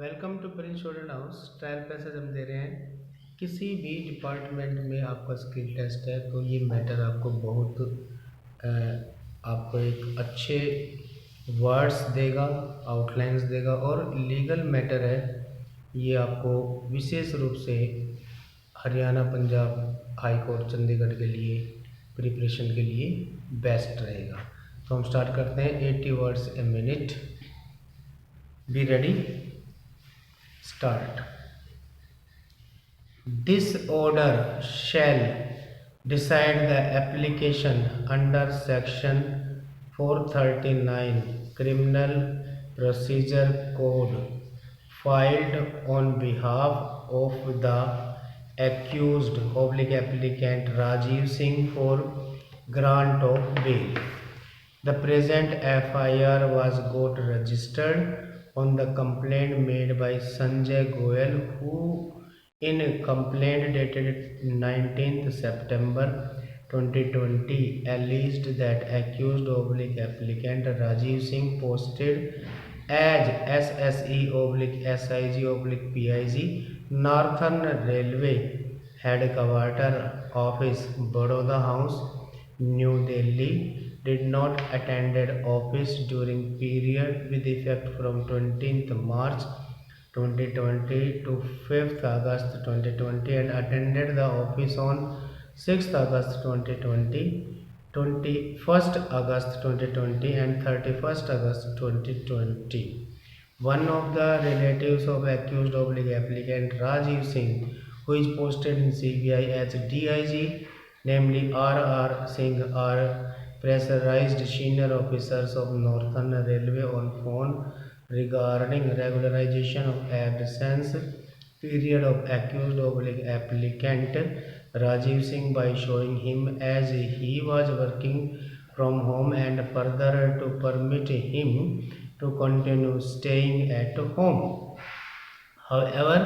Welcome to Prince student house. Trial passage हम दे रहे हैं। किसी भी डिपार्टमेंट में आपका स्किल टेस्ट है तो ये मैटर आपको बहुत अ, आपको एक अच्छे वर्ड्स देगा, आउटलाइंस देगा और लीगल मैटर है। ये आपको विशेष रूप से हरियाणा, पंजाब हाई कोर्ट, चंडीगढ़ के लिए प्रिपरेशन के लिए बेस्ट रहेगा। तो हम स्टार्ट करते हैं। 80 words a minute. Be ready, start. This order shall decide the application under Section 439 Criminal Procedure Code filed on behalf of the accused applicant Rajiv Singh for grant of bail. The present FIR was got registered on the complaint made by Sanjay Goyal, who in a complaint dated 19th September 2020 alleged that accused applicant Rajiv Singh posted as SSE/SIG/PIG Northern Railway Headquarter Office, Baroda House, New Delhi, did not attended office during period with effect from 20th March 2020 to 5th August 2020 and attended the office on 6th August 2020, 21st August 2020 and 31st August 2020. One of the relatives of accused applicant Rajiv Singh, who is posted in CBI as DIG, namely R.R. Singh, are pressurized senior officers of Northern Railway on phone regarding regularization of absence period of accused applicant Rajiv Singh by showing him as he was working from home and further to permit him to continue staying at home. However,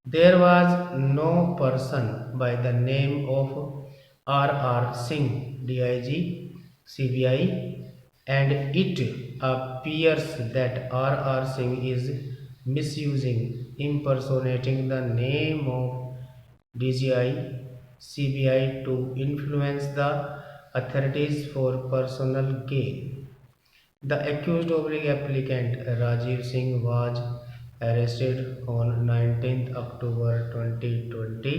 there was no person by the name of R.R. Singh, DIG, CBI, and it appears that R.R. Singh is misusing, impersonating the name of DGI, CBI to influence the authorities for personal gain. The accused applicant Rajiv Singh was arrested on 19th October 2020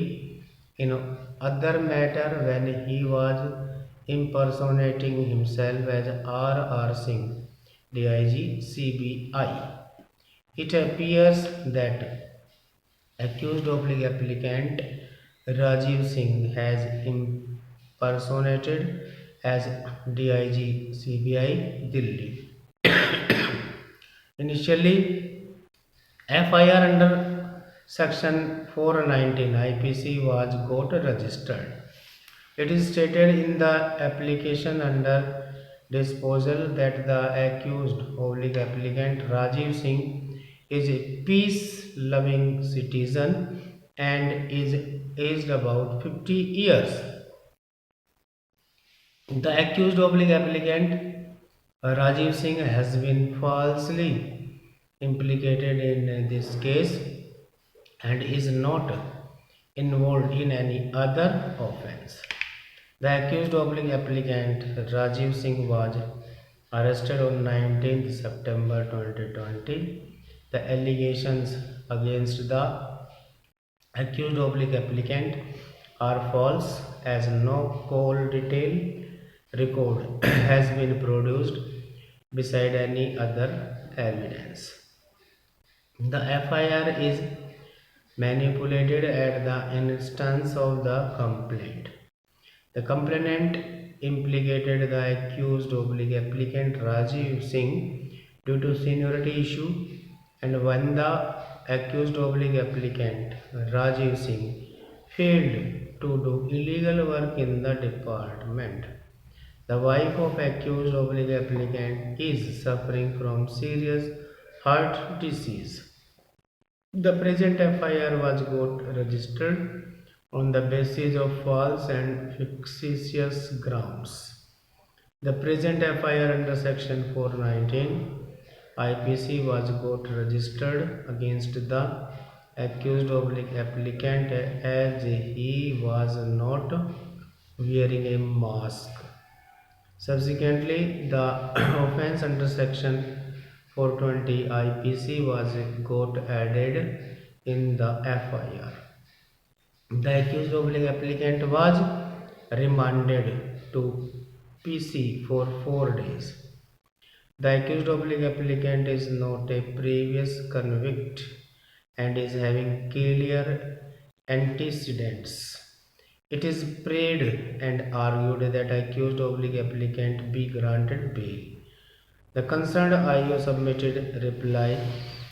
in other matter when he was impersonating himself as R.R. Singh, DIG CBI. It appears that accused applicant Rajiv Singh has impersonated as DIG CBI Delhi. Initially, FIR under Section 419 IPC was got registered. It is stated in the application under disposal that the accused applicant Rajiv Singh is a peace-loving citizen and is aged about 50 years. The accused applicant Rajiv Singh has been falsely implicated in this case and is not involved in any other offence. The accused applicant Rajiv Singh was arrested on 19th September 2020. The allegations against the accused applicant are false as no call detail record has been produced beside any other evidence. The FIR is manipulated at the instance of the complaint. The complainant implicated the accused applicant Rajiv Singh due to seniority issue, and when the accused applicant Rajiv Singh failed to do illegal work in the department, the wife of accused applicant is suffering from serious heart disease. The present FIR was got registered on the basis of false and fictitious grounds. The present FIR under Section 419 IPC was got registered against the accused applicant as he was not wearing a mask. Subsequently, the offence under section 420 IPC was got added in the FIR. The accused applicant was remanded to PC for 4 days. The accused applicant is not a previous convict and is having clear antecedents. It is prayed and argued that accused applicant be granted bail. The concerned IO submitted reply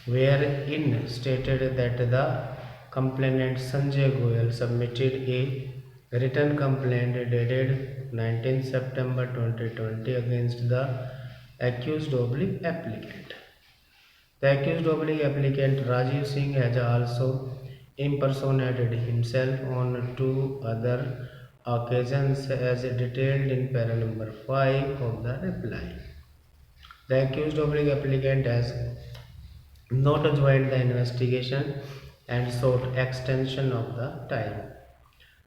wherein stated that the complainant Sanjay Goyal submitted a written complaint dated 19 September 2020 against the accused applicant. The accused applicant Rajiv Singh has also impersonated himself on 2 other occasions as detailed in para number 5 of the reply. The accused applicant has not joined the investigation and sought extension of the time.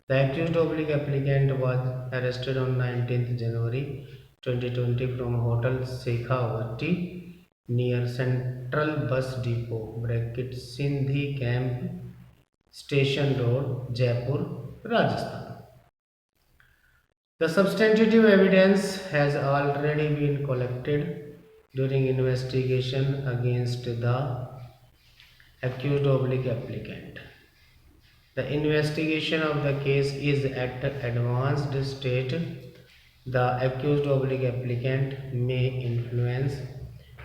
The accused applicant was arrested on 19th January 2020 from Hotel Shekhawati near Central Bus Depot Sindhi Camp Station Road, Jaipur, Rajasthan. The substantive evidence has already been collected during investigation against the accused applicant. The investigation of the case is at advanced stage. The accused applicant may influence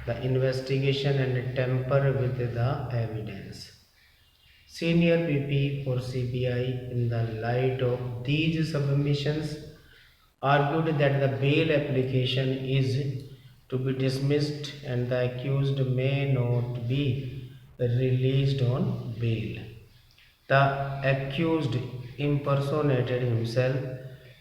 the investigation and tamper with the evidence. Senior PP for CBI, in the light of these submissions, argued that the bail application is to be dismissed and the accused may not be released on bail. The accused impersonated himself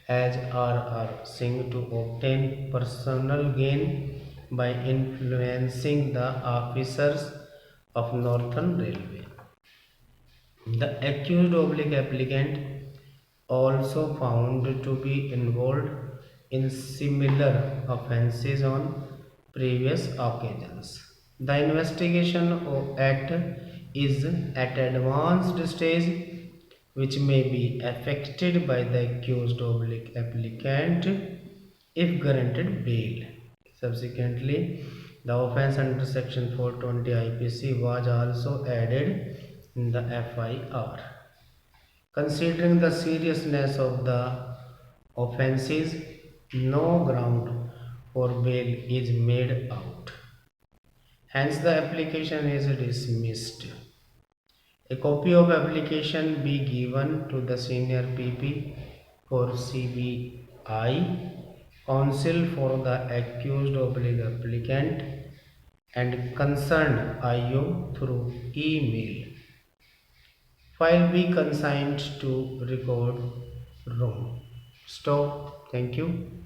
as R.R. Singh to obtain personal gain by influencing the officers of Northern Railway. The accused applicant also found to be involved in similar offences on previous occasions. The investigation is at advanced stage, which may be affected by the accused applicant if granted bail. Subsequently, the offence under section 420 IPC was also added in the FIR. Considering the seriousness of the offences, no ground for bail is made out. Hence, the application is dismissed. A copy of application be given to the senior PP for CBI, counsel for the accused applicant, and concerned IO through email. File be consigned to record room. Stop. Thank you.